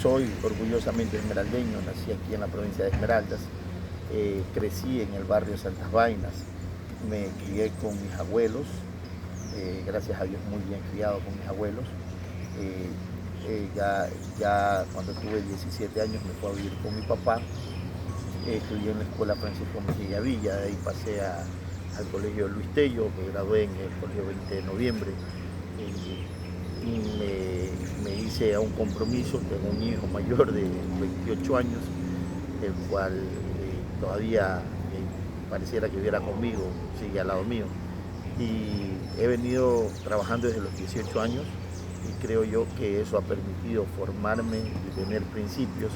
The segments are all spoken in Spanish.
Soy orgullosamente esmeraldeño, nací aquí en la provincia de Esmeraldas, crecí en el barrio Santas Vainas, me crié con mis abuelos, gracias a Dios muy bien criado con mis abuelos. Eh, ya cuando tuve 17 años me fui a vivir con mi papá, estudié en la escuela Francisco Mejía Villa, de ahí pasé al colegio Luis Tello, me gradué en el colegio 20 de noviembre. Me hice a un compromiso, tengo un hijo mayor de 28 años, el cual todavía pareciera que viviera conmigo, sigue al lado mío. Y he venido trabajando desde los 18 años y creo yo que eso ha permitido formarme y tener principios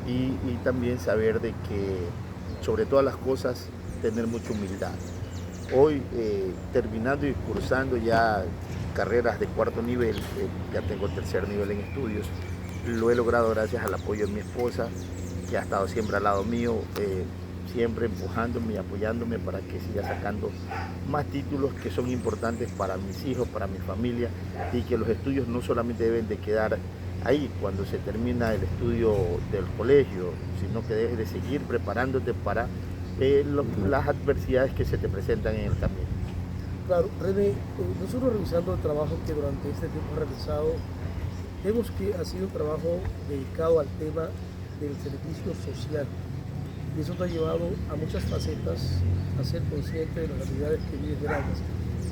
y también saber de que sobre todas las cosas tener mucha humildad. Hoy terminando y cursando ya carreras de cuarto nivel, ya tengo tercer nivel en estudios, lo he logrado gracias al apoyo de mi esposa, que ha estado siempre al lado mío, siempre empujándome y apoyándome para que siga sacando más títulos que son importantes para mis hijos, para mi familia, y que los estudios no solamente deben de quedar ahí cuando se termina el estudio del colegio, sino que debes de seguir preparándote para las adversidades que se te presentan en el camino. Claro, René, nosotros revisando el trabajo que durante este tiempo has realizado, vemos que ha sido un trabajo dedicado al tema del servicio social. Y eso te ha llevado a muchas facetas, a ser consciente de las realidades que vive Esmeraldas.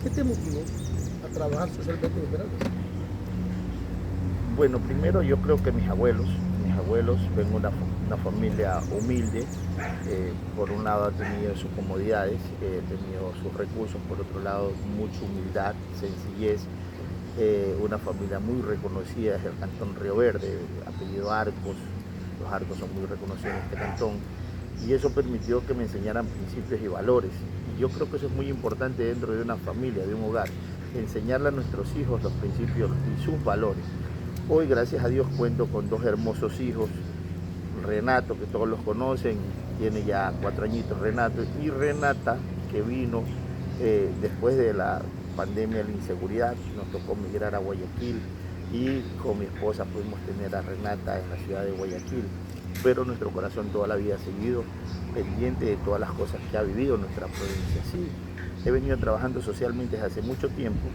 ¿Qué te motivó a trabajar socialmente en Esmeraldas? Bueno, primero yo creo que mis abuelos, vengo de una familia humilde, por un lado ha tenido sus comodidades, he tenido sus recursos, por otro lado mucha humildad, sencillez, una familia muy reconocida es el cantón Río Verde, apellido Arcos, los Arcos son muy reconocidos en este cantón, y eso permitió que me enseñaran principios y valores. Y yo creo que eso es muy importante dentro de una familia, de un hogar, enseñarle a nuestros hijos los principios y sus valores. Hoy, gracias a Dios, cuento con dos hermosos hijos, Renato, que todos los conocen, tiene ya 4 añitos Renato, y Renata, que vino después de la pandemia, la inseguridad, nos tocó migrar a Guayaquil y con mi esposa pudimos tener a Renata en la ciudad de Guayaquil, pero nuestro corazón toda la vida ha seguido pendiente de todas las cosas que ha vivido nuestra provincia. Sí, he venido trabajando socialmente desde hace mucho tiempo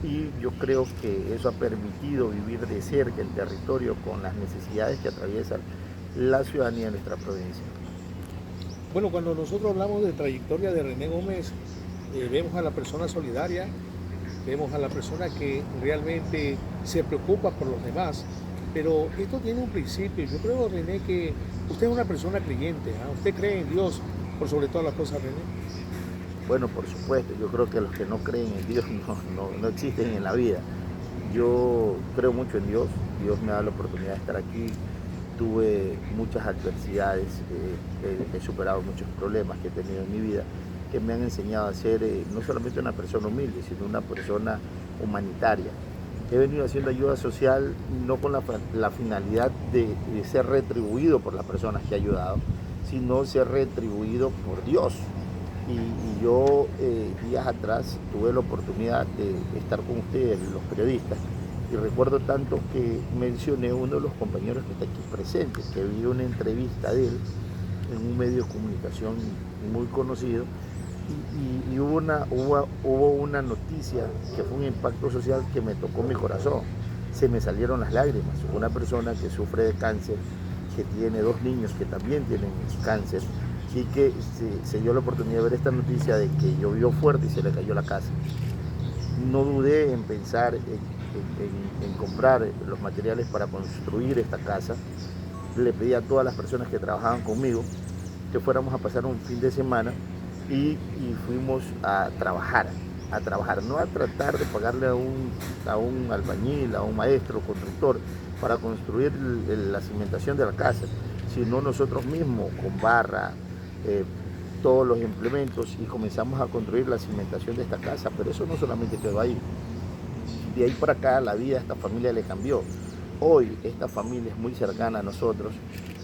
y yo creo que eso ha permitido vivir de cerca el territorio con las necesidades que atraviesan la ciudadanía de nuestra provincia. Bueno, cuando nosotros hablamos de trayectoria de René Gómez, vemos a la persona solidaria, vemos a la persona que realmente se preocupa por los demás, pero esto tiene un principio. Yo creo, René, que usted es una persona creyente, ¿eh? Usted cree en Dios por sobre todas las cosas, René. Bueno, por supuesto, yo creo que los que no creen en Dios no existen en la vida. Yo creo mucho en Dios, Dios me da la oportunidad de estar aquí, tuve muchas adversidades, he superado muchos problemas que he tenido en mi vida, que me han enseñado a ser no solamente una persona humilde, sino una persona humanitaria. He venido haciendo ayuda social no con la finalidad de ser retribuido por las personas que he ayudado, sino ser retribuido por Dios. Y yo días atrás tuve la oportunidad de estar con ustedes, los periodistas, y recuerdo tanto que mencioné a uno de los compañeros que está aquí presente, que vi una entrevista de él en un medio de comunicación muy conocido, y hubo una noticia que fue un impacto social que me tocó mi corazón. Se me salieron las lágrimas. Una persona que sufre de cáncer, que tiene 2 niños que también tienen cáncer, y que se dio la oportunidad de ver esta noticia de que llovió fuerte y se le cayó la casa. No dudé en pensar en comprar los materiales para construir esta casa. Le pedí a todas las personas que trabajaban conmigo que fuéramos a pasar un fin de semana y fuimos a trabajar, no a tratar de pagarle a un albañil, a un maestro, constructor, para construir la cimentación de la casa, sino nosotros mismos con barra, todos los implementos, y comenzamos a construir la cimentación de esta casa. Pero eso no solamente quedó ahí. De ahí para acá la vida a esta familia le cambió. Hoy esta familia es muy cercana a nosotros.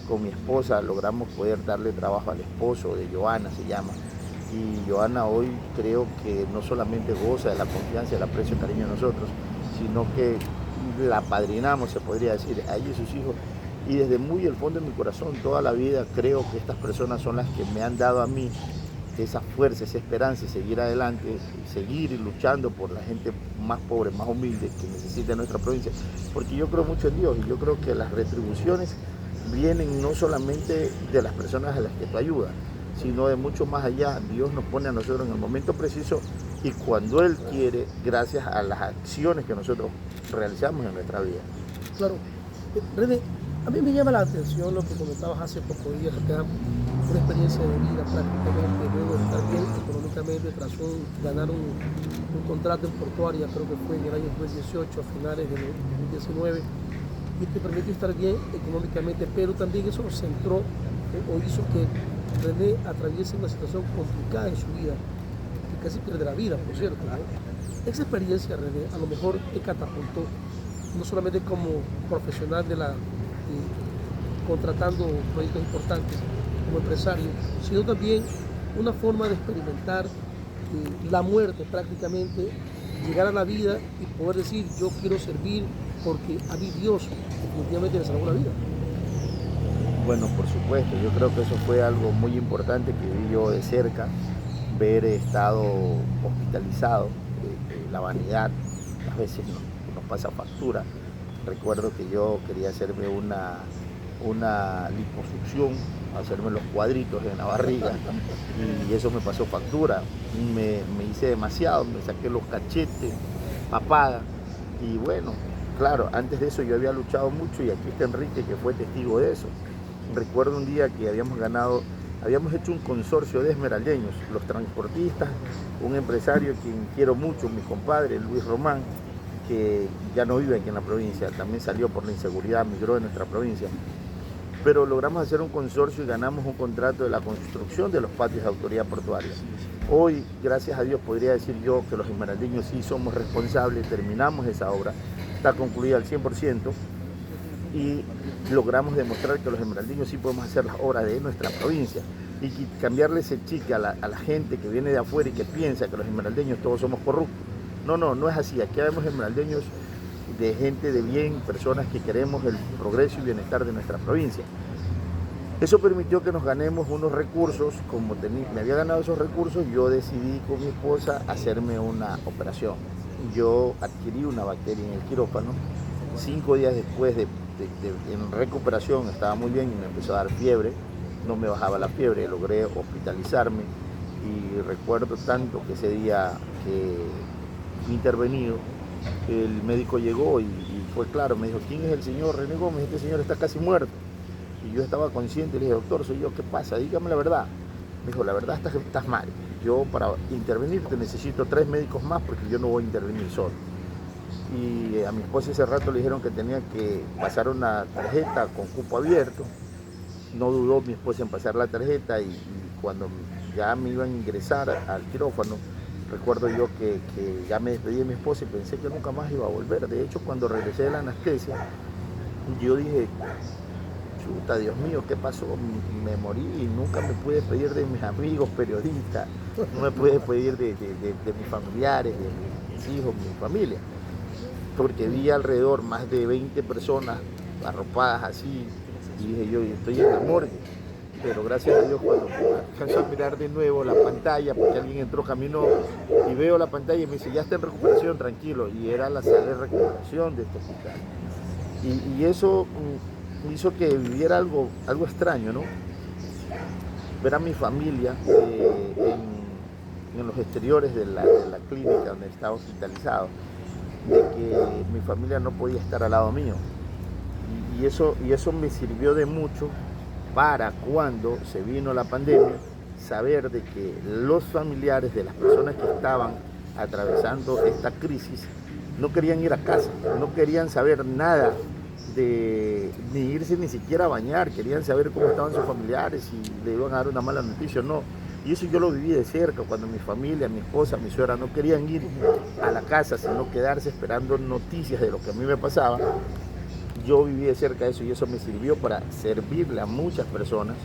Con mi esposa logramos poder darle trabajo al esposo de Joana, se llama. Y Joana hoy creo que no solamente goza de la confianza, del aprecio y cariño de nosotros, sino que la padrinamos, se podría decir, a ella y sus hijos. Y desde muy el fondo de mi corazón, toda la vida creo que estas personas son las que me han dado a mí esa fuerza, esa esperanza y seguir adelante, seguir luchando por la gente más pobre, más humilde que necesita nuestra provincia. Porque yo creo mucho en Dios y yo creo que las retribuciones vienen no solamente de las personas a las que tú ayudas, sino de mucho más allá. Dios nos pone a nosotros en el momento preciso y cuando Él quiere, gracias a las acciones que nosotros realizamos en nuestra vida. Claro. René, a mí me llama la atención lo que comentabas hace pocos días acá, una experiencia de vida prácticamente, luego de estar bien económicamente tras ganar un contrato en Portuaria, creo que fue en el año 2018, a finales del 2019, y te permitió estar bien económicamente, pero también eso lo centró o hizo que René atraviese una situación complicada en su vida, que casi pierde la vida, por cierto, ¿no? Esa experiencia, René, a lo mejor te catapultó, no solamente como profesional contratando proyectos importantes como empresario, sino también una forma de experimentar la muerte prácticamente, llegar a la vida y poder decir yo quiero servir porque a mí Dios definitivamente me salvó la vida. Bueno, por supuesto, yo creo que eso fue algo muy importante que vi yo de cerca, ver estado hospitalizado, la vanidad a veces nos pasa factura. Recuerdo que yo quería hacerme una liposucción, hacerme los cuadritos en la barriga y eso me pasó factura. Me hice demasiado, me saqué los cachetes, papada y bueno, claro, antes de eso yo había luchado mucho y aquí está Enrique que fue testigo de eso. Recuerdo un día que habíamos hecho un consorcio de esmeraldeños, los transportistas, un empresario quien quiero mucho, mi compadre Luis Román, que ya no vive aquí en la provincia, también salió por la inseguridad, migró de nuestra provincia. Pero logramos hacer un consorcio y ganamos un contrato de la construcción de los patios de autoridad portuaria. Hoy, gracias a Dios, podría decir yo que los esmeraldeños sí somos responsables, terminamos esa obra, está concluida al 100% y logramos demostrar que los esmeraldeños sí podemos hacer las obras de nuestra provincia y cambiarle ese chique a la gente que viene de afuera y que piensa que los esmeraldeños todos somos corruptos. No es así. Aquí vemos esmeraldeños de gente de bien, personas que queremos el progreso y bienestar de nuestra provincia. Eso permitió que nos ganemos unos recursos. Como me había ganado esos recursos, yo decidí con mi esposa hacerme una operación. Yo adquirí una bacteria en el quirófano. 5 días después en recuperación estaba muy bien y me empezó a dar fiebre. No me bajaba la fiebre, logré hospitalizarme y recuerdo tanto que ese día que intervenido, el médico llegó y fue claro, me dijo, ¿quién es el señor René Gómez? Este señor está casi muerto. Y yo estaba consciente, le dije, doctor, soy yo, ¿qué pasa? Dígame la verdad. Me dijo, la verdad estás mal. Yo para intervenirte necesito 3 médicos más porque yo no voy a intervenir solo. Y a mi esposa ese rato le dijeron que tenía que pasar una tarjeta con cupo abierto. No dudó mi esposa en pasar la tarjeta y cuando ya me iban a ingresar al quirófano, recuerdo yo que ya me despedí de mi esposa y pensé que nunca más iba a volver. De hecho, cuando regresé de la anestesia, yo dije, chuta, Dios mío, ¿qué pasó? Me morí y nunca me pude despedir de mis amigos periodistas, no me pude despedir de mis familiares, de mis hijos, mi familia. Porque vi alrededor más de 20 personas arropadas así y dije yo, estoy en la morgue. Pero gracias a Dios cuando alcanzo a mirar de nuevo la pantalla, porque alguien entró, caminó y veo la pantalla y me dice, ya está en recuperación, tranquilo. Y era la sala de recuperación de este hospital. Y eso hizo que viviera algo extraño, ¿no? Ver a mi familia en los exteriores de la clínica donde estaba hospitalizado, de que mi familia no podía estar al lado mío. Y eso me sirvió de mucho para cuando se vino la pandemia, saber de que los familiares de las personas que estaban atravesando esta crisis no querían ir a casa, no querían saber nada ni irse ni siquiera a bañar, querían saber cómo estaban sus familiares, si le iban a dar una mala noticia o no. Y eso yo lo viví de cerca, cuando mi familia, mi esposa, mi suegra no querían ir a la casa, sino quedarse esperando noticias de lo que a mí me pasaba. Yo viví de cerca eso y eso me sirvió para servirle a muchas personas.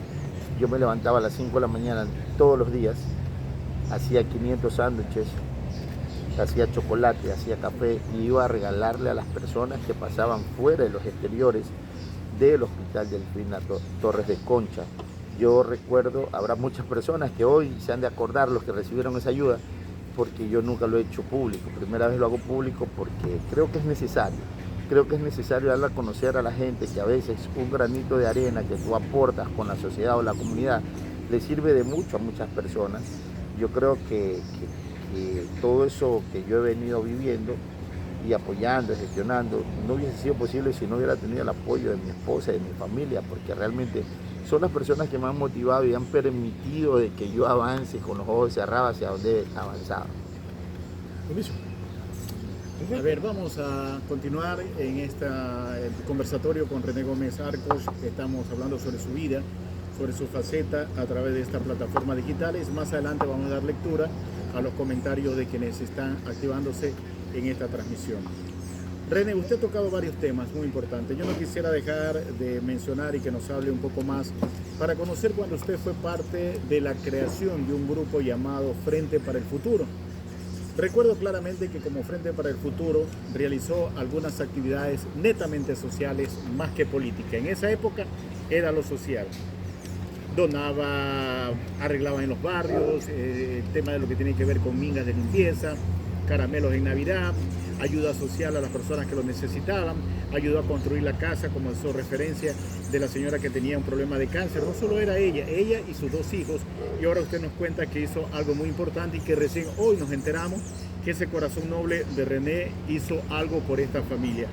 Yo me levantaba a las 5 de la mañana todos los días, hacía 500 sándwiches, hacía chocolate, hacía café y iba a regalarle a las personas que pasaban fuera de los exteriores del Hospital Delfina Torres de Concha. Yo recuerdo, habrá muchas personas que hoy se han de acordar los que recibieron esa ayuda, porque yo nunca lo he hecho público. Primera vez lo hago público porque creo que es necesario. Creo que es necesario darle a conocer a la gente que a veces un granito de arena que tú aportas con la sociedad o la comunidad le sirve de mucho a muchas personas. Yo creo que todo eso que yo he venido viviendo y apoyando, gestionando, no hubiese sido posible si no hubiera tenido el apoyo de mi esposa y de mi familia, porque realmente son las personas que me han motivado y han permitido de que yo avance con los ojos cerrados hacia donde he avanzado. A ver, vamos a continuar en este conversatorio con René Gómez Arcos. Estamos hablando sobre su vida, sobre su faceta a través de esta plataforma digitales. Más adelante vamos a dar lectura a los comentarios de quienes están activándose en esta transmisión. René, usted ha tocado varios temas muy importantes. Yo no quisiera dejar de mencionar y que nos hable un poco más para conocer cuando usted fue parte de la creación de un grupo llamado Frente para el Futuro. Recuerdo claramente que como Frente para el Futuro realizó algunas actividades netamente sociales más que políticas. En esa época era lo social. Donaba, arreglaba en los barrios, el tema de lo que tiene que ver con mingas de limpieza, caramelos en Navidad, ayuda social a las personas que lo necesitaban, ayudó a construir la casa, como hizo referencia de la señora que tenía un problema de cáncer. No solo era ella y sus 2 hijos, y ahora usted nos cuenta que hizo algo muy importante y que recién hoy nos enteramos que ese corazón noble de René hizo algo por esta familia.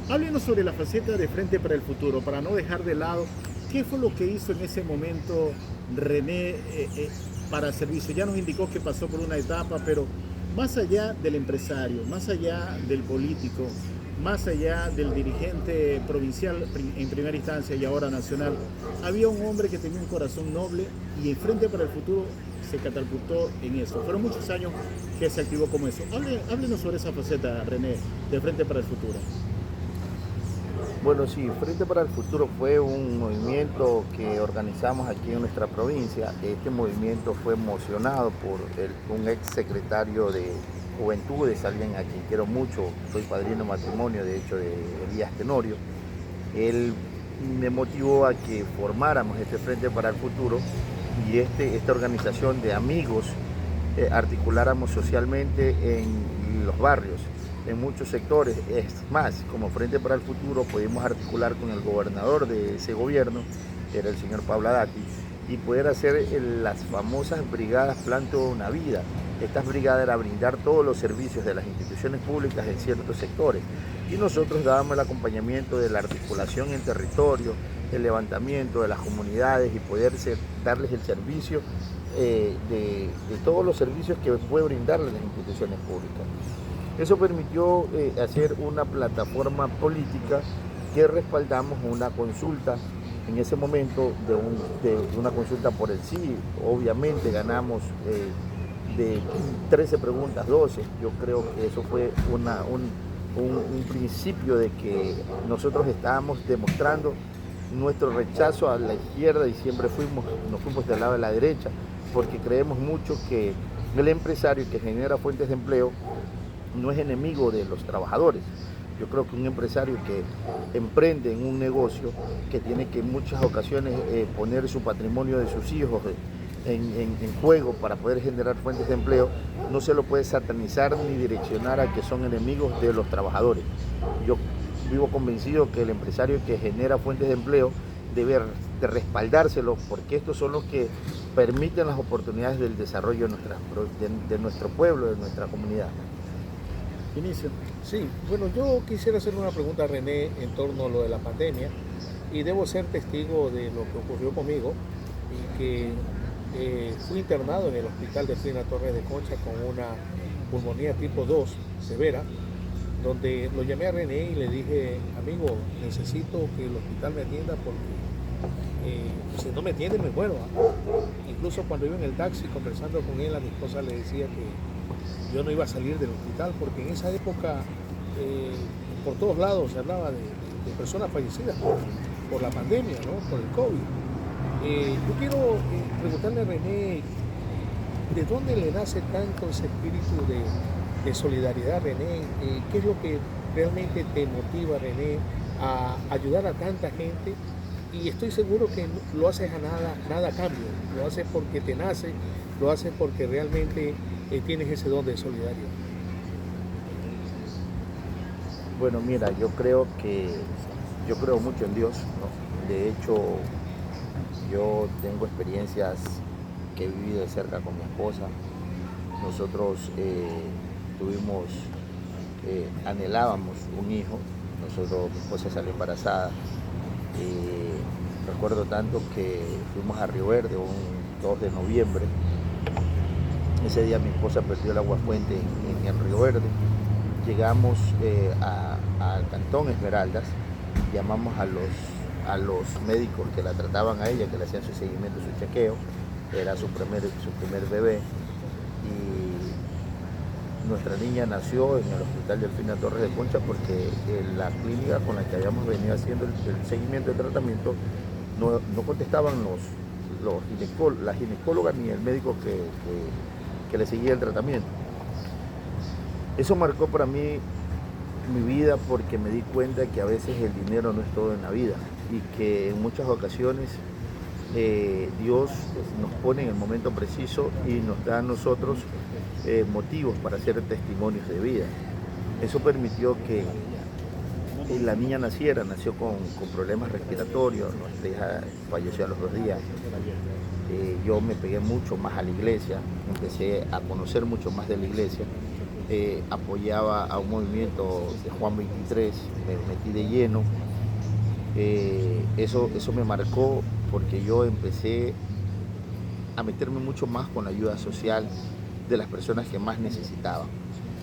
Háblenos sobre la faceta de Frente para el Futuro, para no dejar de lado qué fue lo que hizo en ese momento René para el servicio. Ya nos indicó que pasó por una etapa, pero más allá del empresario, más allá del político, más allá del dirigente provincial en primera instancia y ahora nacional, había un hombre que tenía un corazón noble y en Frente para el Futuro se catapultó en eso. Fueron muchos años que se activó como eso. Háblenos sobre esa faceta, René, de Frente para el Futuro. Bueno, sí, Frente para el Futuro fue un movimiento que organizamos aquí en nuestra provincia. Este movimiento fue emocionado por un ex secretario de Juventudes, alguien a quien quiero mucho, soy padrino de matrimonio, de hecho, de Elías Tenorio. Él me motivó a que formáramos este Frente para el Futuro y esta organización de amigos articuláramos socialmente en los barrios, en muchos sectores. Es más, como Frente para el Futuro pudimos articular con el gobernador de ese gobierno, que era el señor Pablo Haddad, y poder hacer las famosas brigadas Plan Toda una Vida. Estas brigadas eran brindar todos los servicios de las instituciones públicas en ciertos sectores, y nosotros dábamos el acompañamiento de la articulación en territorio, el levantamiento de las comunidades y poder darles el servicio de todos los servicios que puede brindarles las instituciones públicas. Eso permitió hacer una plataforma política que respaldamos una consulta en ese momento de una consulta por el sí. Obviamente ganamos de 13 preguntas 12. Yo creo que eso fue un principio de que nosotros estábamos demostrando nuestro rechazo a la izquierda y siempre nos fuimos del lado de la derecha, porque creemos mucho que el empresario que genera fuentes de empleo no es enemigo de los trabajadores. Yo creo que un empresario que emprende en un negocio, que tiene que en muchas ocasiones poner su patrimonio de sus hijos en juego para poder generar fuentes de empleo, no se lo puede satanizar ni direccionar a que son enemigos de los trabajadores. Yo vivo convencido que el empresario que genera fuentes de empleo debe de respaldárselo, porque estos son los que permiten las oportunidades del desarrollo de nuestro pueblo, de nuestra comunidad. Inicio. Sí, bueno, yo quisiera hacer una pregunta a René en torno a lo de la pandemia, y debo ser testigo de lo que ocurrió conmigo, y que fui internado en el Hospital Delfina Torres de Concha con una pulmonía tipo 2 severa, donde lo llamé a René y le dije: amigo, necesito que el hospital me atienda porque si no me atiende me muero. Incluso cuando iba en el taxi conversando con él, a mi esposa le decía que yo no iba a salir del hospital, porque en esa época por todos lados se hablaba de personas fallecidas por la pandemia, ¿no? Por el COVID. Yo quiero preguntarle a René, ¿de dónde le nace tanto ese espíritu de solidaridad, René. ¿Qué es lo que realmente te motiva, René, a ayudar a tanta gente? Y estoy seguro que lo haces a nada a cambio, lo haces porque te nace, lo haces porque realmente tienes ese don de solidaridad. Bueno, mira, yo creo mucho en Dios, ¿no? De hecho, yo tengo experiencias que he vivido de cerca con mi esposa. Nosotros anhelábamos un hijo. Mi esposa salió embarazada. Recuerdo tanto que fuimos a Río Verde un 2 de noviembre. Ese día mi esposa perdió el agua fuente en Río Verde. Llegamos al Cantón Esmeraldas, llamamos a los médicos que la trataban a ella, que le hacían su seguimiento, su chequeo. Era su primer bebé. Y nuestra niña nació en el Hospital Delfina Torres de Concha porque la clínica con la que habíamos venido haciendo el seguimiento, el tratamiento, no contestaban la ginecóloga ni el médico que le seguía el tratamiento. Eso marcó para mí mi vida porque me di cuenta que a veces el dinero no es todo en la vida y que en muchas ocasiones Dios nos pone en el momento preciso y nos da a nosotros motivos para hacer testimonios de vida. Eso permitió que la niña nació con problemas respiratorios. Nuestra hija falleció a los 2 días. Yo me pegué mucho más a la iglesia, empecé a conocer mucho más de la iglesia. Apoyaba a un movimiento de Juan 23, me metí de lleno. Eso me marcó porque yo empecé a meterme mucho más con la ayuda social de las personas que más necesitaban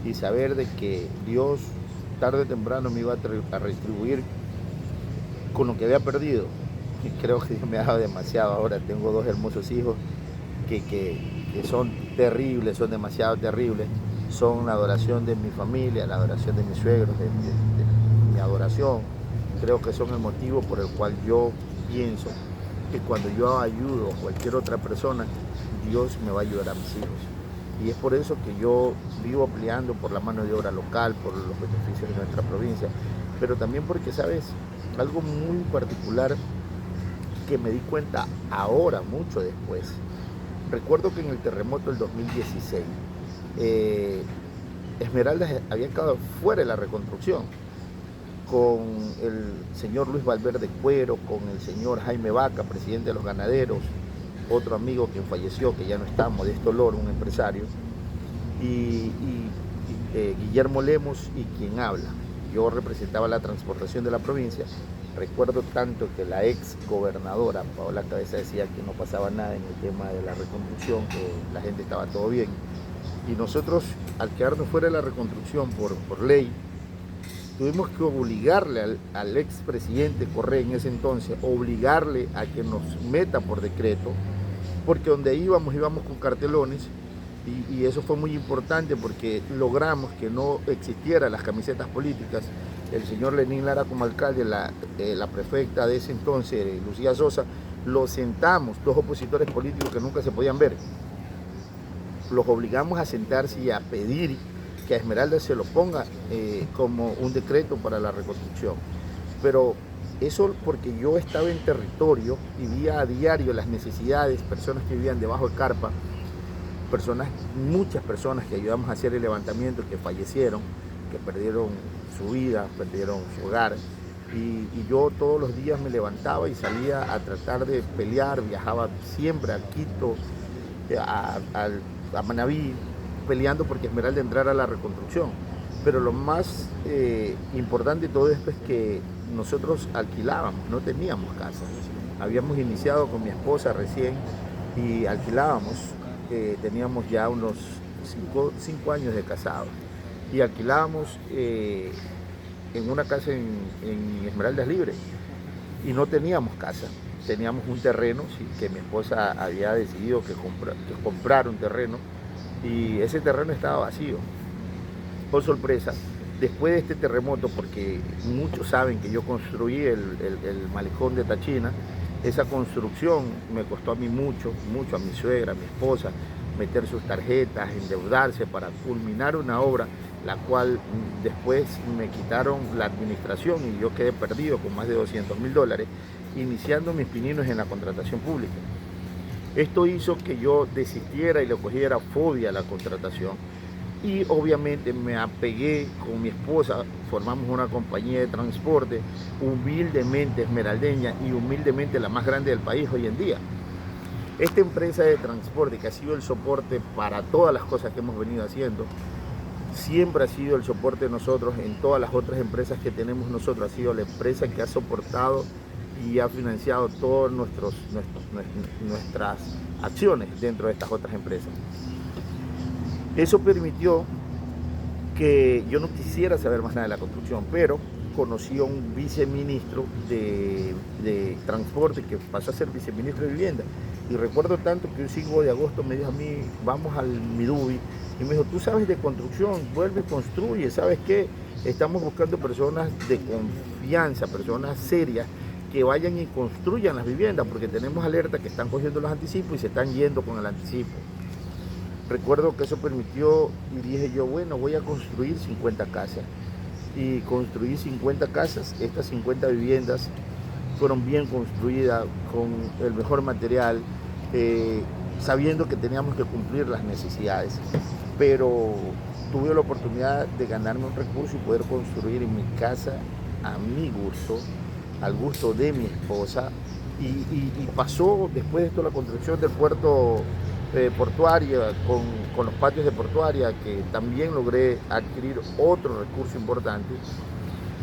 y saber de que Dios tarde o temprano me iba a retribuir con lo que había perdido. Y creo que Dios me ha dado demasiado. Ahora tengo 2 hermosos hijos que son terribles, son demasiado terribles. Son la adoración de mi familia, la adoración de mis suegros, de mi adoración. Creo que son el motivo por el cual yo pienso que cuando yo ayudo a cualquier otra persona, Dios me va a ayudar a mis hijos. Y es por eso que yo vivo peleando por la mano de obra local, por los beneficios de nuestra provincia, pero también porque, ¿sabes? Algo muy particular que me di cuenta ahora, mucho después. Recuerdo que en el terremoto del 2016, Esmeraldas había quedado fuera de la reconstrucción, con el señor Luis Valverde Cuero, con el señor Jaime Vaca, presidente de los ganaderos, otro amigo que falleció, que ya no está, Modesto Loro, un empresario, y Guillermo Lemos y quien habla. Yo representaba la transportación de la provincia. Recuerdo tanto que la ex gobernadora Paola Cabeza decía que no pasaba nada en el tema de la reconstrucción, que la gente estaba todo bien. Y nosotros, al quedarnos fuera de la reconstrucción por ley, tuvimos que obligarle al expresidente Correa en ese entonces, obligarle a que nos meta por decreto, porque donde íbamos con cartelones, y eso fue muy importante porque logramos que no existieran las camisetas políticas. El señor Lenín Lara como alcalde, la prefecta de ese entonces, Lucía Sosa, los sentamos, 2 opositores políticos que nunca se podían ver. Los obligamos a sentarse y a pedir que a Esmeralda se lo ponga como un decreto para la reconstrucción. Pero eso porque yo estaba en territorio y veía a diario las necesidades, personas que vivían debajo de carpa, muchas personas que ayudamos a hacer el levantamiento, que fallecieron, que perdieron su vida, perdieron su hogar. Y yo todos los días me levantaba y salía a tratar de pelear, viajaba siempre a Quito, a Manabí, peleando porque Esmeralda entrara a la reconstrucción. Pero lo más importante de todo esto es que nosotros alquilábamos, no teníamos casa. Habíamos iniciado con mi esposa recién y alquilábamos, teníamos ya unos 5 años de casados y alquilábamos en una casa en Esmeraldas Libre y no teníamos casa. Teníamos un terreno que mi esposa había decidido que comprar un terreno y ese terreno estaba vacío. Por sorpresa, después de este terremoto, porque muchos saben que yo construí el malecón de Tachina, esa construcción me costó a mí mucho, a mi suegra, a mi esposa, meter sus tarjetas, endeudarse para culminar una obra, la cual después me quitaron la administración y yo quedé perdido con más de $200.000, iniciando mis pininos en la contratación pública. Esto hizo que yo desistiera y le cogiera fobia a la contratación. Y obviamente me apegué con mi esposa, formamos una compañía de transporte humildemente esmeraldeña y humildemente la más grande del país hoy en día. Esta empresa de transporte, que ha sido el soporte para todas las cosas que hemos venido haciendo, siempre ha sido el soporte de nosotros en todas las otras empresas que tenemos nosotros, ha sido la empresa que ha soportado y ha financiado todas nuestras acciones dentro de estas otras empresas. Eso permitió que yo no quisiera saber más nada de la construcción, pero conocí a un viceministro de transporte que pasó a ser viceministro de vivienda. Y recuerdo tanto que un 5 de agosto me dijo a mí, vamos al Midubi, y me dijo, tú sabes de construcción, vuelve y construye, ¿sabes qué? Estamos buscando personas de confianza, personas serias, que vayan y construyan las viviendas, porque tenemos alerta que están cogiendo los anticipos y se están yendo con el anticipo. Recuerdo que eso permitió y dije yo, bueno, voy a construir 50 casas. Y construí 50 casas, estas 50 viviendas fueron bien construidas, con el mejor material, sabiendo que teníamos que cumplir las necesidades. Pero tuve la oportunidad de ganarme un recurso y poder construir en mi casa a mi gusto, al gusto de mi esposa. Y pasó después de esto la construcción del puerto portuaria, con los patios de portuaria, que también logré adquirir otro recurso importante.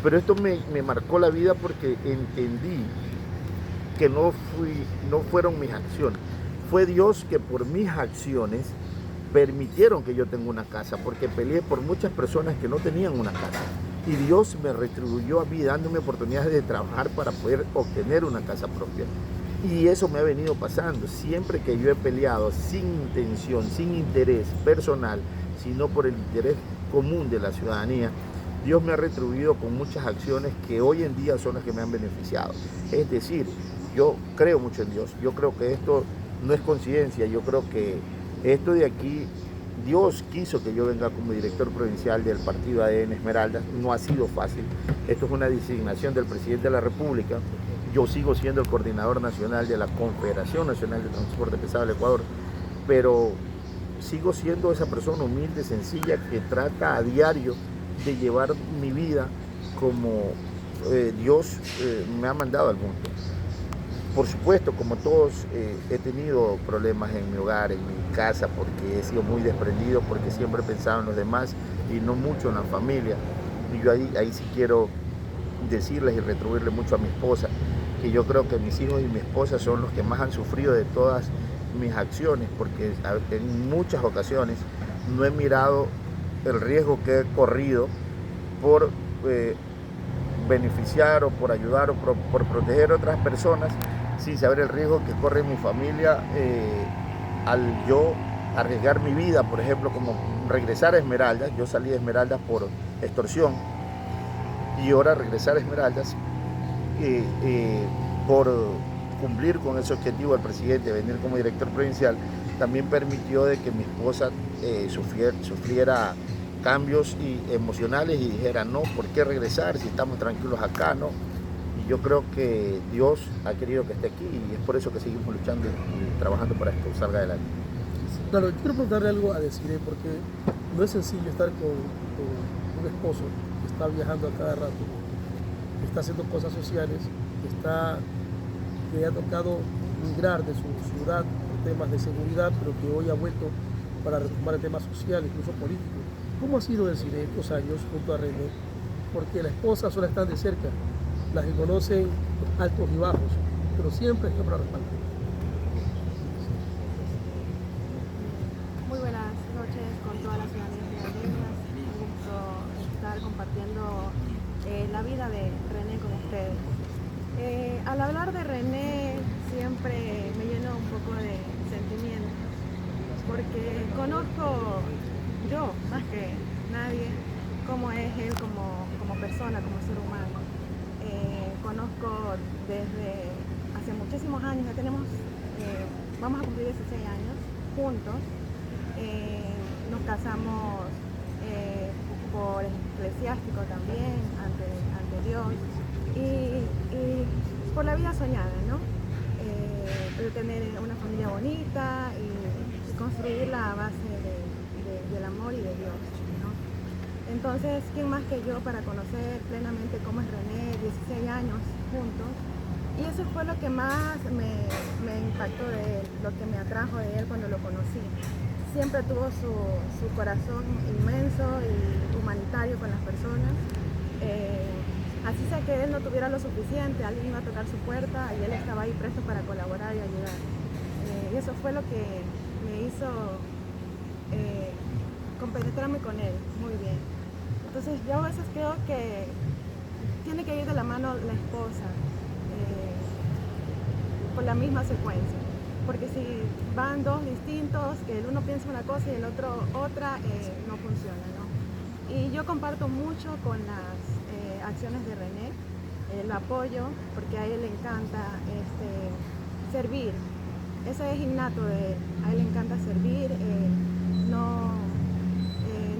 Pero esto me marcó la vida porque entendí que no fueron mis acciones. Fue Dios que por mis acciones permitieron que yo tenga una casa, porque peleé por muchas personas que no tenían una casa. Y Dios me retribuyó a mí dándome oportunidades de trabajar para poder obtener una casa propia. Y eso me ha venido pasando. Siempre que yo he peleado sin intención, sin interés personal, sino por el interés común de la ciudadanía, Dios me ha retribuido con muchas acciones que hoy en día son las que me han beneficiado. Es decir, yo creo mucho en Dios. Yo creo que esto no es coincidencia. Yo creo que esto de aquí, Dios quiso que yo venga como director provincial del partido ADN Esmeraldas. No ha sido fácil. Esto es una designación del presidente de la República. Yo sigo siendo el coordinador nacional de la Confederación Nacional de Transporte Pesado del Ecuador, pero sigo siendo esa persona humilde, sencilla, que trata a diario de llevar mi vida como Dios me ha mandado al mundo. Por supuesto, como todos, he tenido problemas en mi hogar, en mi casa, porque he sido muy desprendido, porque siempre he pensado en los demás y no mucho en la familia. Y yo ahí sí quiero decirles y retribuirle mucho a mi esposa, que yo creo que mis hijos y mi esposa son los que más han sufrido de todas mis acciones, porque en muchas ocasiones no he mirado el riesgo que he corrido por beneficiar o por ayudar o por proteger a otras personas, sin saber el riesgo que corre mi familia al yo arriesgar mi vida, por ejemplo, como regresar a Esmeraldas. Yo salí de Esmeraldas por extorsión y ahora regresar a Esmeraldas por cumplir con ese objetivo del presidente, venir como director provincial, también permitió de que mi esposa sufriera cambios emocionales y dijera, no, ¿por qué regresar si estamos tranquilos acá? ¿No? Y yo creo que Dios ha querido que esté aquí y es por eso que seguimos luchando y trabajando para que esto salga adelante. Claro, yo quiero preguntarle algo a Desiree, porque no es sencillo estar con un esposo que está viajando a cada rato, que está haciendo cosas sociales, que ha tocado migrar de su ciudad por temas de seguridad, pero que hoy ha vuelto para retomar el tema social, incluso político. ¿Cómo ha sido Desiree estos años junto a René? Porque las esposas solo están de cerca, las que conocen los altos y bajos, pero siempre está para respaldar. Muy buenas noches con todas las ciudadanías esmeraldeñas. Un gusto estar compartiendo la vida de René con ustedes. Al hablar de René siempre me lleno un poco de sentimiento, porque conozco yo, más que nadie, cómo es él como persona, como ser humano. Conozco desde hace muchísimos años, ya tenemos, vamos a cumplir 16 años juntos, Nos casamos por eclesiástico también, ante Dios, y por la vida soñada, ¿no? De tener una familia bonita y construirla a base del amor y de Dios, ¿no? Entonces, ¿quién más que yo para conocer plenamente cómo es René? 16 años juntos. Y eso fue lo que más me impactó de él, lo que me atrajo de él cuando lo conocí. Siempre tuvo su corazón inmenso y humanitario con las personas. Así sea que él no tuviera lo suficiente, alguien iba a tocar su puerta y él estaba ahí presto para colaborar y ayudar. Y eso fue lo que me hizo compenetrarme con él muy bien. Entonces yo a veces creo que tiene que ir de la mano la esposa por la misma secuencia. Porque si van dos distintos, que el uno piensa una cosa y el otro otra, no funciona, ¿no? Y yo comparto mucho con las acciones de René, el apoyo, porque a él le encanta servir. Eso es innato de él, a él le encanta servir, no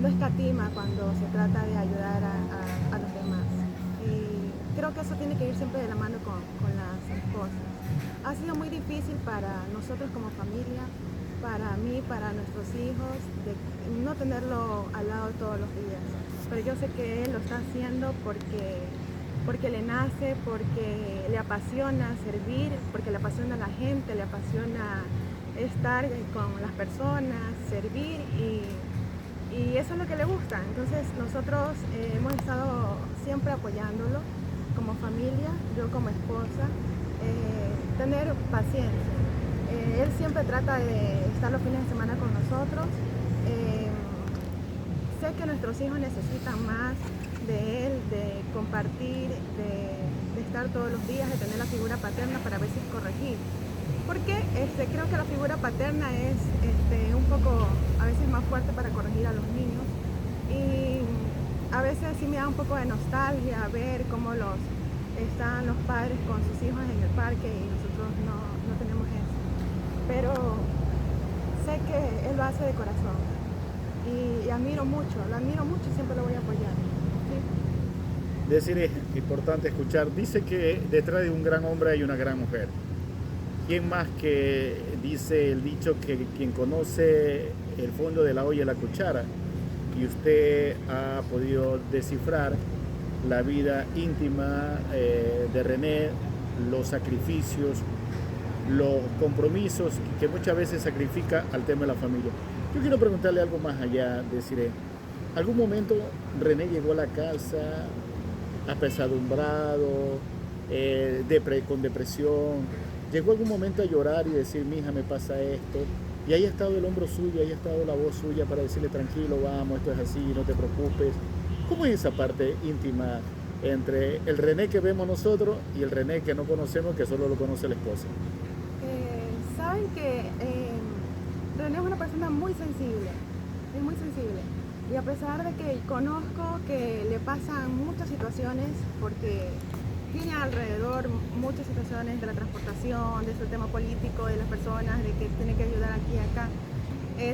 escatima cuando se trata de ayudar a los demás. Y creo que eso tiene que ir siempre de la mano con las esposas. Ha sido muy difícil para nosotros como familia, para mí, para nuestros hijos, de no tenerlo al lado todos los días. Pero yo sé que él lo está haciendo porque le nace, porque le apasiona servir, porque le apasiona a la gente, le apasiona estar con las personas, servir y eso es lo que le gusta. Entonces nosotros hemos estado siempre apoyándolo como familia, yo como esposa. Tener paciencia. Él siempre trata de estar los fines de semana con nosotros. Sé que nuestros hijos necesitan más de él, de compartir, de estar todos los días, de tener la figura paterna para a veces corregir. Porque creo que la figura paterna es un poco, a veces más fuerte para corregir a los niños. Y a veces sí me da un poco de nostalgia ver cómo están los padres con sus hijos en el parque y nosotros no tenemos eso. Pero sé que él lo hace de corazón y lo admiro mucho y siempre lo voy a apoyar. ¿Sí? Decir es importante escuchar. Dice que detrás de un gran hombre hay una gran mujer. ¿Quién más que dice el dicho que quien conoce el fondo de la olla es la cuchara? Y usted ha podido descifrar la vida íntima de René, los sacrificios, los compromisos que muchas veces sacrifica al tema de la familia. Yo quiero preguntarle algo más allá, deciré, ¿algún momento René llegó a la casa apesadumbrado, con depresión? ¿Llegó algún momento a llorar y decir, mija, me pasa esto? Y ahí ha estado el hombro suyo, ahí ha estado la voz suya para decirle, tranquilo, vamos, esto es así, no te preocupes. ¿Cómo es esa parte íntima entre el René que vemos nosotros y el René que no conocemos, que solo lo conoce la esposa? Saben que René es una persona muy sensible, es muy sensible. Y a pesar de que conozco que le pasan muchas situaciones, porque tiene alrededor muchas situaciones de la transportación, de su tema político, de las personas, de que tiene que ayudar aquí y acá.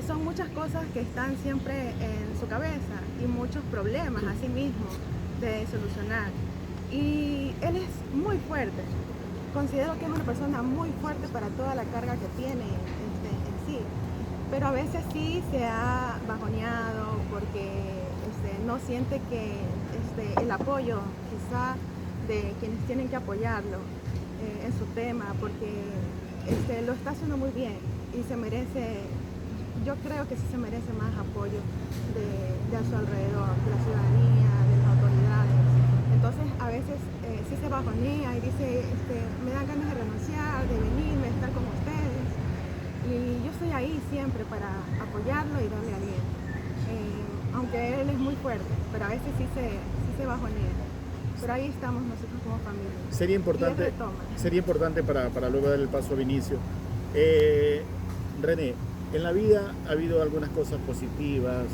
Son muchas cosas que están siempre en su cabeza y muchos problemas a sí mismo de solucionar. Y él es muy fuerte. Considero que es una persona muy fuerte para toda la carga que tiene en sí. Pero a veces sí se ha bajoneado porque no siente que el apoyo quizá de quienes tienen que apoyarlo en su tema, porque lo está haciendo muy bien y se merece. Yo creo que sí se merece más apoyo de a su alrededor, de la ciudadanía, de las autoridades. Entonces a veces sí se bajonea y dice, me dan ganas de renunciar, de venirme, de estar con ustedes. Y yo estoy ahí siempre para apoyarlo y darle aliento. Aunque él es muy fuerte, pero a veces sí se bajonea. Pero ahí estamos nosotros como familia. Sería importante para luego dar el paso a Vinicio. René, en la vida ha habido algunas cosas positivas,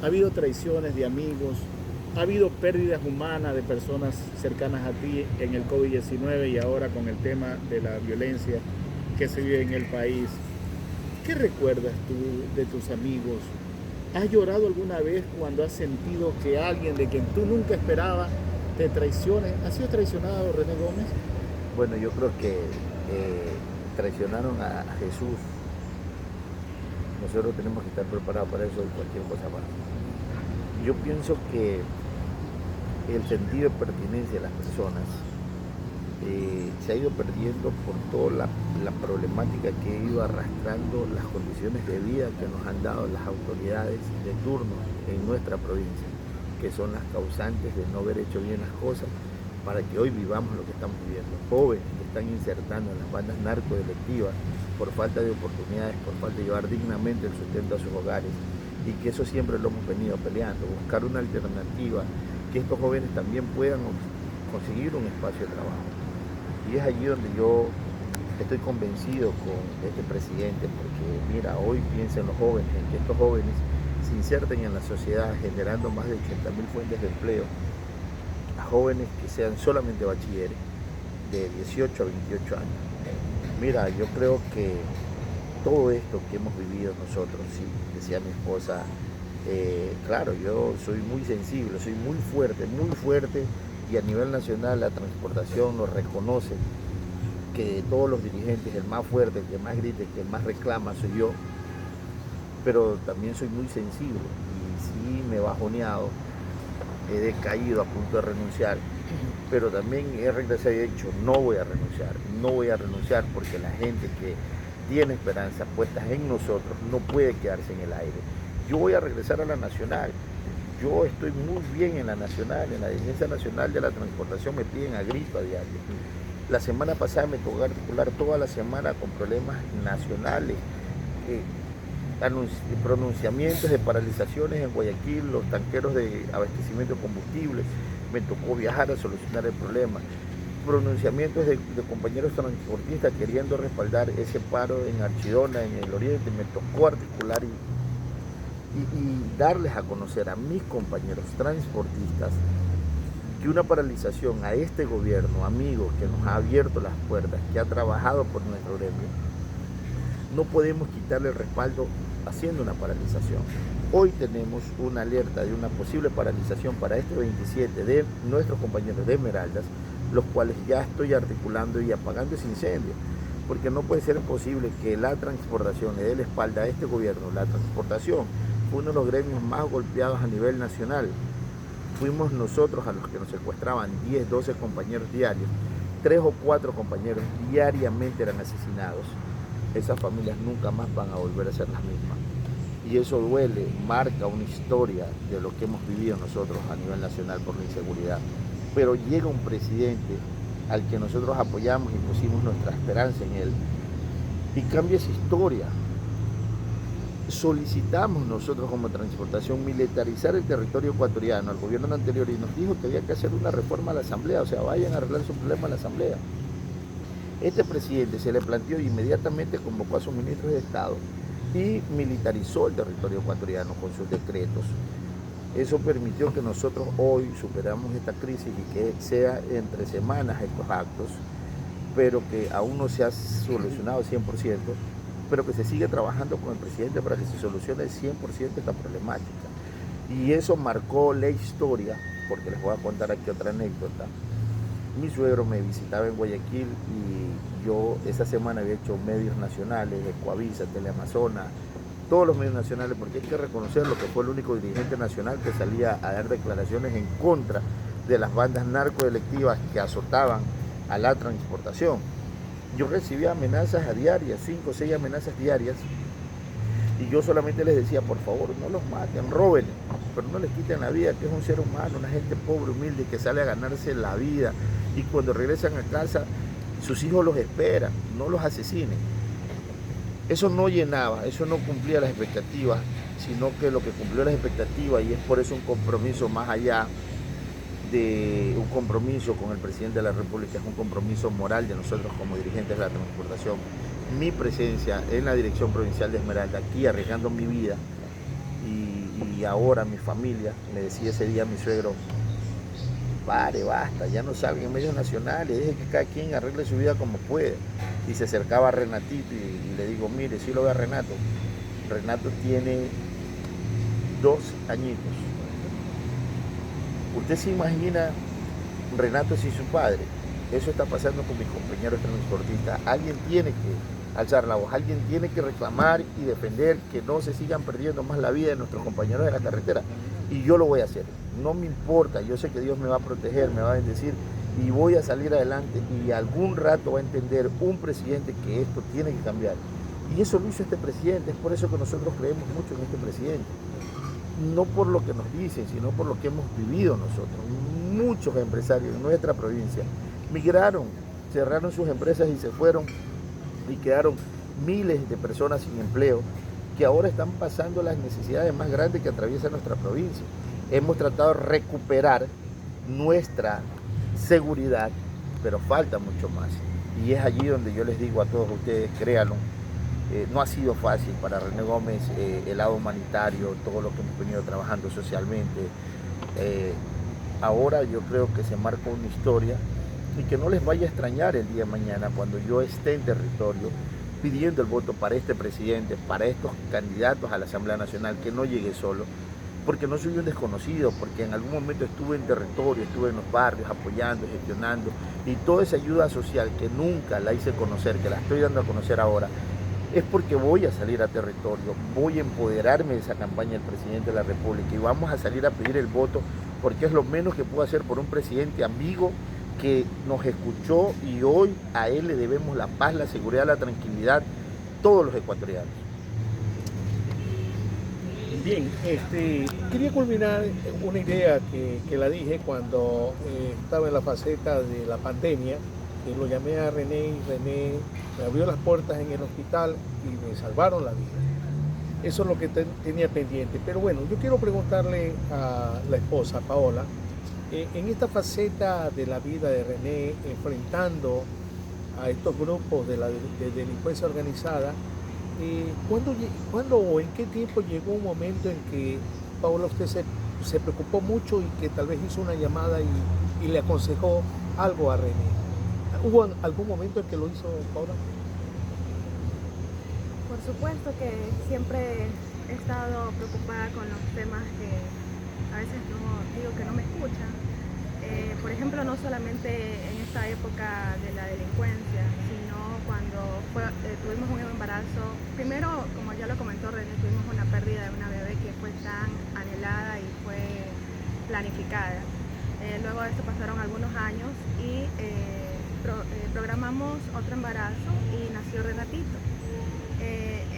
ha habido traiciones de amigos, ha habido pérdidas humanas de personas cercanas a ti en el COVID-19 y ahora con el tema de la violencia que se vive en el país. ¿Qué recuerdas tú de tus amigos? ¿Has llorado alguna vez cuando has sentido que alguien de quien tú nunca esperabas te traicione? ¿Has sido traicionado, René Gómez? Bueno, yo creo que traicionaron a Jesús. Nosotros tenemos que estar preparados para eso y cualquier cosa más. Yo pienso que el sentido de pertenencia de las personas se ha ido perdiendo por toda la problemática que ha ido arrastrando las condiciones de vida que nos han dado las autoridades de turno en nuestra provincia, que son las causantes de no haber hecho bien las cosas para que hoy vivamos lo que estamos viviendo. Jóvenes que están insertando en las bandas narcodelictivas por falta de oportunidades, por falta de llevar dignamente el sustento a sus hogares, y que eso siempre lo hemos venido peleando, buscar una alternativa, que estos jóvenes también puedan conseguir un espacio de trabajo. Y es allí donde yo estoy convencido con este presidente, porque mira, hoy piensa en los jóvenes, en que estos jóvenes se inserten en la sociedad generando más de 80.000 fuentes de empleo, a jóvenes que sean solamente bachilleres de 18 a 28 años. Mira, yo creo que todo esto que hemos vivido nosotros, sí, decía mi esposa, claro, yo soy muy sensible, soy muy fuerte, y a nivel nacional la transportación lo reconoce, que de todos los dirigentes el más fuerte, el que más grita, el que más reclama soy yo, pero también soy muy sensible y sí me he bajoneado, he decaído a punto de renunciar, pero también he regresado y he dicho no voy a renunciar porque la gente que tiene esperanzas puestas en nosotros no puede quedarse en el aire. Yo voy a regresar a la nacional. Yo estoy muy bien en la nacional, en la dirigencia nacional de la transportación me piden a grito a diario. La semana pasada me tocó articular toda la semana con problemas nacionales, pronunciamientos de paralizaciones en Guayaquil, los tanqueros de abastecimiento de combustibles, me tocó viajar a solucionar el problema. Pronunciamientos de compañeros transportistas queriendo respaldar ese paro en Archidona, en el oriente, me tocó articular y darles a conocer a mis compañeros transportistas que una paralización a este gobierno, amigo, que nos ha abierto las puertas, que ha trabajado por nuestro gremio, no podemos quitarle el respaldo haciendo una paralización. Hoy tenemos una alerta de una posible paralización para este 27 de nuestros compañeros de Esmeraldas, los cuales ya estoy articulando y apagando ese incendio, porque no puede ser posible que la transportación le dé la espalda a este gobierno. La transportación fue uno de los gremios más golpeados a nivel nacional. Fuimos nosotros a los que nos secuestraban 10, 12 compañeros diarios, 3 o 4 compañeros diariamente eran asesinados. Esas familias nunca más van a volver a ser las mismas. Y eso duele, marca una historia de lo que hemos vivido nosotros a nivel nacional por la inseguridad. Pero llega un presidente al que nosotros apoyamos y pusimos nuestra esperanza en él, y cambia esa historia. Solicitamos nosotros como transportación militarizar el territorio ecuatoriano al gobierno anterior y nos dijo que había que hacer una reforma a la asamblea, o sea, vayan a arreglar su problema a la asamblea. Este presidente se le planteó y inmediatamente convocó a sus ministros de Estado y militarizó el territorio ecuatoriano con sus decretos. Eso permitió que nosotros hoy superamos esta crisis y que sea entre semanas estos actos, pero que aún no se ha solucionado 100%, pero que se sigue trabajando con el presidente para que se solucione 100% esta problemática. Y eso marcó la historia, porque les voy a contar aquí otra anécdota. Mi suegro me visitaba en Guayaquil y yo esa semana había hecho medios nacionales, Ecuavisa, Teleamazona, todos los medios nacionales, porque hay que reconocerlo que fue el único dirigente nacional que salía a dar declaraciones en contra de las bandas narcodelictivas que azotaban a la transportación. Yo recibía amenazas a diarias, 5 o 6 amenazas diarias, y yo solamente les decía, por favor, no los maten, róbenle, pero no les quiten la vida, que es un ser humano, una gente pobre, humilde, que sale a ganarse la vida, y cuando regresan a casa, sus hijos los esperan, no los asesinen. Eso no llenaba, eso no cumplía las expectativas, sino que lo que cumplió las expectativas, y es por eso un compromiso más allá de un compromiso con el presidente de la República, es un compromiso moral de nosotros como dirigentes de la transportación. Mi presencia en la Dirección Provincial de Esmeralda, aquí arriesgando mi vida, y ahora mi familia, me decía ese día mi suegro, pare, basta, ya no salga en medios nacionales, deje que cada quien arregle su vida como puede. y se acercaba a Renatito y le digo, mire, sí lo ve a Renato. Renato tiene 2 añitos. Usted se imagina Renato sin su padre. Eso está pasando con mis compañeros transportistas. Alguien tiene que alzar la voz, alguien tiene que reclamar y defender que no se sigan perdiendo más la vida de nuestros compañeros de la carretera. Y yo lo voy a hacer. No me importa, yo sé que Dios me va a proteger, me va a bendecir y voy a salir adelante y algún rato va a entender un presidente que esto tiene que cambiar. Y eso lo hizo este presidente, es por eso que nosotros creemos mucho en este presidente. No por lo que nos dicen, sino por lo que hemos vivido nosotros. Muchos empresarios en nuestra provincia migraron, cerraron sus empresas y se fueron y quedaron miles de personas sin empleo que ahora están pasando las necesidades más grandes que atraviesa nuestra provincia. Hemos tratado de recuperar nuestra seguridad, pero falta mucho más. Y es allí donde yo les digo a todos ustedes, créanlo, no ha sido fácil para René Gómez el lado humanitario, todo lo que hemos venido trabajando socialmente. Ahora yo creo que se marca una historia y que no les vaya a extrañar el día de mañana cuando yo esté en territorio pidiendo el voto para este presidente, para estos candidatos a la Asamblea Nacional, que no llegue solo, porque no soy un desconocido, porque en algún momento estuve en territorio, estuve en los barrios apoyando, gestionando, y toda esa ayuda social que nunca la hice conocer, que la estoy dando a conocer ahora, es porque voy a salir a territorio, voy a empoderarme de esa campaña del presidente de la República y vamos a salir a pedir el voto, porque es lo menos que puedo hacer por un presidente amigo que nos escuchó y hoy a él le debemos la paz, la seguridad, la tranquilidad, todos los ecuatorianos. Bien, quería culminar una idea que la dije cuando estaba en la faceta de la pandemia, que lo llamé a René y René me abrió las puertas en el hospital y me salvaron la vida. Eso es lo que tenía pendiente. Pero bueno, yo quiero preguntarle a la esposa, Paola, en esta faceta de la vida de René, enfrentando a estos grupos de delincuencia organizada, ¿cuándo o en qué tiempo llegó un momento en que, Paola, usted se preocupó mucho y que tal vez hizo una llamada y le aconsejó algo a René? ¿Hubo algún momento en que lo hizo, Paola? Por supuesto que siempre he estado preocupada con los temas que a veces no digo que no me escuchan. Por ejemplo, no solamente en esta época de la delincuencia, sino cuando tuvimos un embarazo. Primero, como ya lo comentó René, tuvimos una pérdida de una bebé que fue tan anhelada y fue planificada. Luego de esto pasaron algunos años y programamos otro embarazo y nació Renatito.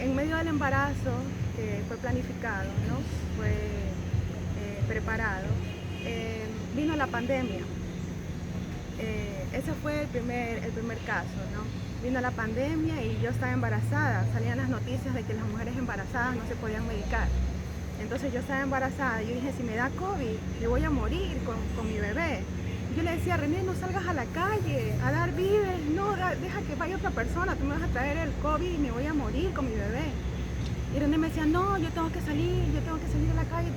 En medio del embarazo, que fue planificado, ¿no? Fue preparado, vino la pandemia. Ese fue el primer caso, ¿no? Vino la pandemia y yo estaba embarazada. Salían las noticias de que las mujeres embarazadas no se podían medicar. Entonces yo estaba embarazada y yo dije, si me da COVID, yo voy a morir con mi bebé. Yo le decía, René, no salgas a la calle a dar víveres, no, deja que vaya otra persona, tú me vas a traer el COVID y me voy a morir con mi bebé. Y René me decía, no, yo tengo que salir a la calle,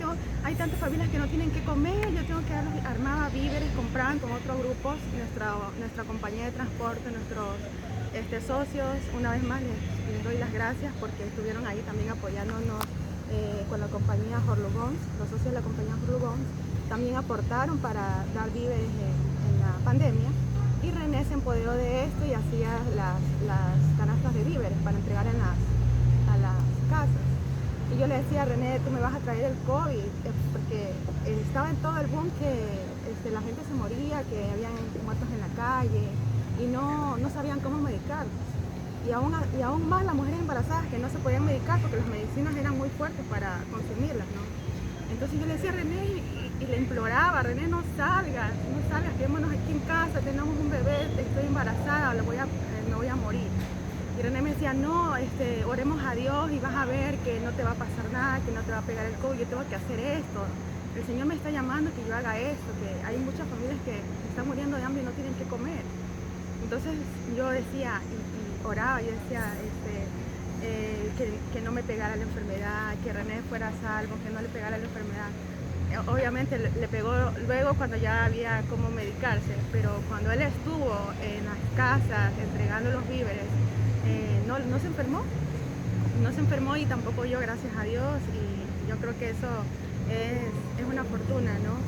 hay tantas familias que no tienen que comer, yo tengo que darles, armaba víveres, compraban con otros grupos, nuestra compañía de transporte, nuestros socios, una vez más les doy las gracias porque estuvieron ahí también apoyándonos con la compañía Horlugons, los socios de la compañía Horlugons, también aportaron para dar víveres en la pandemia y René se empoderó de esto y hacía las canastas de víveres para entregar a las casas. Y yo le decía a René, tú me vas a traer el COVID, porque estaba en todo el boom que la gente se moría, que habían muertos en la calle y no sabían cómo medicar. Y aún más las mujeres embarazadas que no se podían medicar porque las medicinas eran muy fuertes para consumirlas, ¿no? Entonces yo le decía a René y le imploraba, René, no salgas, quedémonos aquí en casa, tenemos un bebé, estoy embarazada, me voy a morir. Y René me decía, no, oremos a Dios y vas a ver que no te va a pasar nada, que no te va a pegar el COVID, yo tengo que hacer esto. El Señor me está llamando que yo haga esto, que hay muchas familias que están muriendo de hambre y no tienen que comer. Entonces yo decía, y oraba, yo decía, que no me pegara la enfermedad, que René fuera salvo, que no le pegara la enfermedad. obviamente le pegó luego cuando ya había cómo medicarse, pero cuando él estuvo en las casas entregando los víveres, no se enfermó. No se enfermó y tampoco yo, gracias a Dios, y yo creo que eso es una fortuna, ¿no?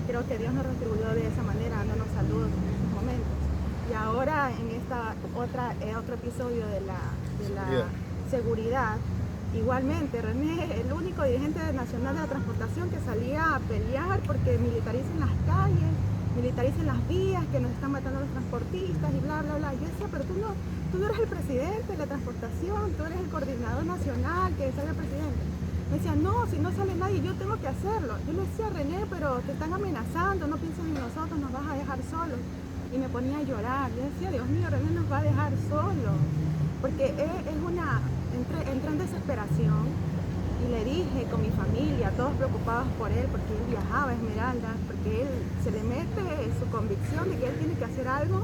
Creo que Dios nos retribuyó de esa manera, dándonos salud en esos momentos. Y ahora en esta otro episodio de la seguridad, igualmente René, el único dirigente nacional de la transportación que salía a pelear porque militaricen las calles, militaricen las vías, que nos están matando a los transportistas y bla, bla, bla. Yo decía, pero tú no eres el presidente de la transportación, tú eres el coordinador nacional, que salga el presidente. Me decía, no, si no sale nadie, yo tengo que hacerlo. Yo le decía, René, pero te están amenazando, no pienses en nosotros, nos vas a dejar solos. Y me ponía a llorar. Yo decía, Dios mío, René nos va a dejar solos. Porque entré en desesperación y le dije con mi familia, todos preocupados por él, porque él viajaba a Esmeraldas, porque él se le mete su convicción de que él tiene que hacer algo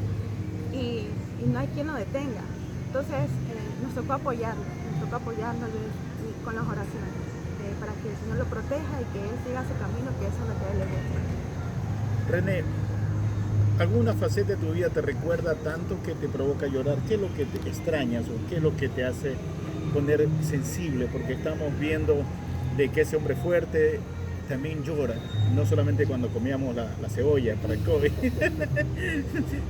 y no hay quien lo detenga. Entonces nos tocó apoyarlo con las oraciones, para que el Señor lo proteja y que él siga su camino, que eso es lo que a él le gusta. René, ¿alguna faceta de tu vida te recuerda tanto que te provoca llorar? ¿Qué es lo que te extrañas o qué es lo que te hace poner sensible? Porque estamos viendo de que ese hombre fuerte también llora, no solamente cuando comíamos la cebolla para el COVID,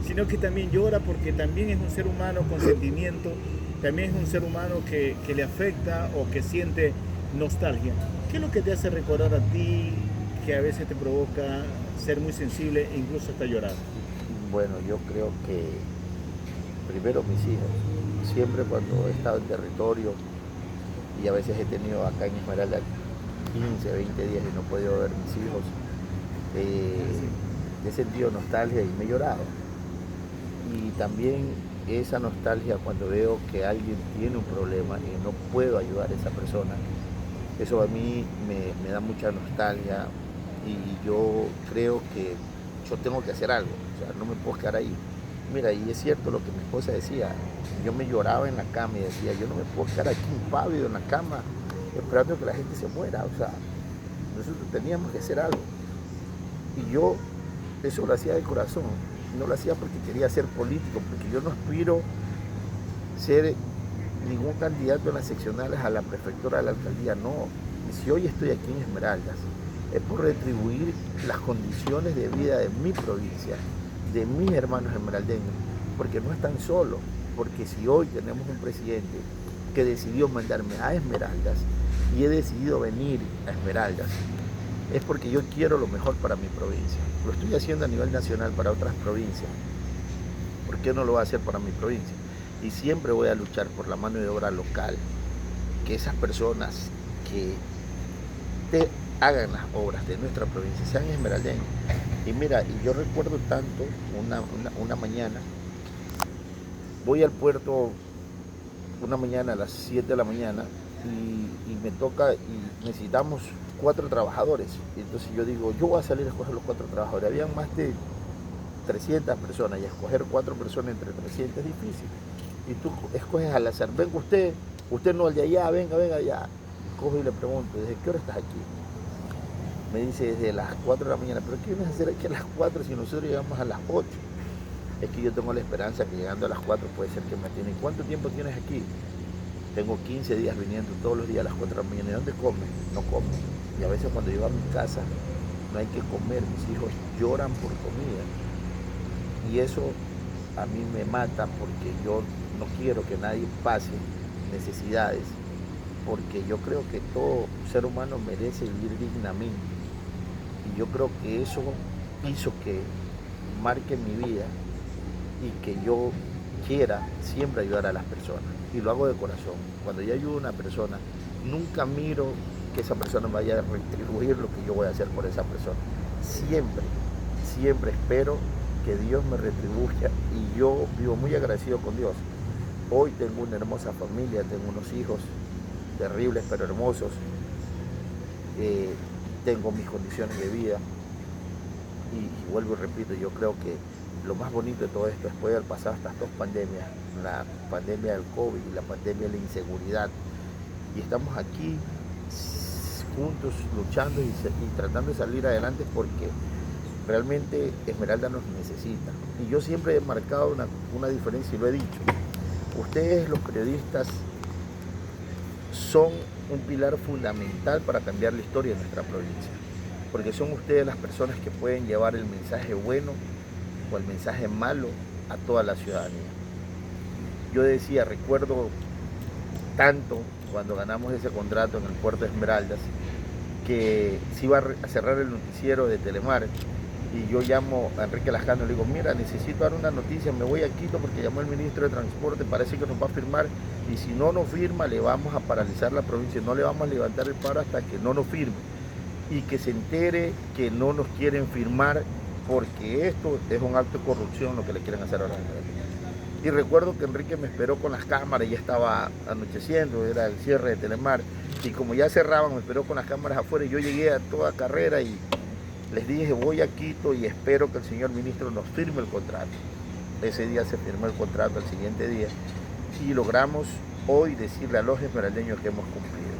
sino que también llora porque también es un ser humano con sentimiento, también es un ser humano que le afecta o que siente nostalgia. ¿Qué es lo que te hace recordar a ti que a veces te provoca ser muy sensible e incluso hasta llorar? Bueno, yo creo que primero mis hijos. Siempre cuando he estado en territorio y a veces he tenido acá en Esmeralda 15, 20 días y no he podido ver mis hijos, he sentido nostalgia y me he llorado. Y también esa nostalgia cuando veo que alguien tiene un problema y no puedo ayudar a esa persona, eso a mí me da mucha nostalgia y yo creo que yo tengo que hacer algo, o sea, no me puedo quedar ahí. Mira, y es cierto lo que mi esposa decía, yo me lloraba en la cama y decía, yo no me puedo quedar aquí impávido en la cama esperando que la gente se muera, o sea, nosotros teníamos que hacer algo. Y yo eso lo hacía de corazón, no lo hacía porque quería ser político, porque yo no aspiro ser ningún candidato en las seccionales a la prefectura, a la alcaldía, no. Y si hoy estoy aquí en Esmeraldas, es por retribuir las condiciones de vida de mi provincia, de mis hermanos esmeraldeños, porque no están solos, porque si hoy tenemos un presidente que decidió mandarme a Esmeraldas y he decidido venir a Esmeraldas, es porque yo quiero lo mejor para mi provincia. Lo estoy haciendo a nivel nacional para otras provincias, ¿por qué no lo voy a hacer para mi provincia? Y siempre voy a luchar por la mano de obra local, que esas personas que hagan las obras de nuestra provincia sean esmeraldeños. Y mira, y yo recuerdo tanto una mañana, voy al puerto una mañana a las 7 de la mañana y me toca y necesitamos 4 trabajadores. Y entonces yo digo, yo voy a salir a escoger los 4 trabajadores. Habían más de 300 personas y escoger 4 personas entre 300 es difícil. Y tú escoges al azar, venga usted no, el de allá, venga allá. Cojo y le pregunto, ¿desde qué hora estás aquí? Me dice, desde las 4 de la mañana. ¿Pero qué vienes a hacer aquí a las 4 si nosotros llegamos a las 8? Es que yo tengo la esperanza que llegando a las 4 puede ser que me atiendan. ¿Cuánto tiempo tienes aquí? Tengo 15 días viniendo todos los días a las 4 de la mañana. ¿Y dónde comes? No como. Y a veces cuando llego a mi casa no hay que comer. Mis hijos lloran por comida. Y eso a mí me mata porque yo no quiero que nadie pase necesidades, porque yo creo que todo ser humano merece vivir dignamente. Y yo creo que eso hizo que marque mi vida y que yo quiera siempre ayudar a las personas. Y lo hago de corazón. Cuando yo ayudo a una persona, nunca miro que esa persona vaya a retribuir lo que yo voy a hacer por esa persona. Siempre espero que Dios me retribuya y yo vivo muy agradecido con Dios. Hoy tengo una hermosa familia, tengo unos hijos terribles pero hermosos, tengo mis condiciones de vida y vuelvo y repito, yo creo que lo más bonito de todo esto es poder pasar estas 2 pandemias, la pandemia del COVID y la pandemia de la inseguridad, y estamos aquí juntos, luchando y tratando de salir adelante, porque realmente Esmeralda nos necesita. Y yo siempre he marcado una diferencia y lo he dicho. Ustedes, los periodistas, son un pilar fundamental para cambiar la historia de nuestra provincia, porque son ustedes las personas que pueden llevar el mensaje bueno o el mensaje malo a toda la ciudadanía. Yo decía, recuerdo tanto cuando ganamos ese contrato en el puerto de Esmeraldas, que se iba a cerrar el noticiero de Telemar, y yo llamo a Enrique Lascano y le digo, mira, necesito dar una noticia, me voy a Quito porque llamó el ministro de Transporte, parece que nos va a firmar, y si no nos firma le vamos a paralizar la provincia, no le vamos a levantar el paro hasta que no nos firme, y que se entere que no nos quieren firmar, porque esto es un acto de corrupción lo que le quieren hacer ahora. Y recuerdo que Enrique me esperó con las cámaras, ya estaba anocheciendo, era el cierre de Telemar, y como ya cerraban, me esperó con las cámaras afuera, y yo llegué a toda carrera y les dije, voy a Quito y espero que el señor ministro nos firme el contrato. Ese día se firmó el contrato, al siguiente día, y logramos hoy decirle a los esmeraldeños que hemos cumplido.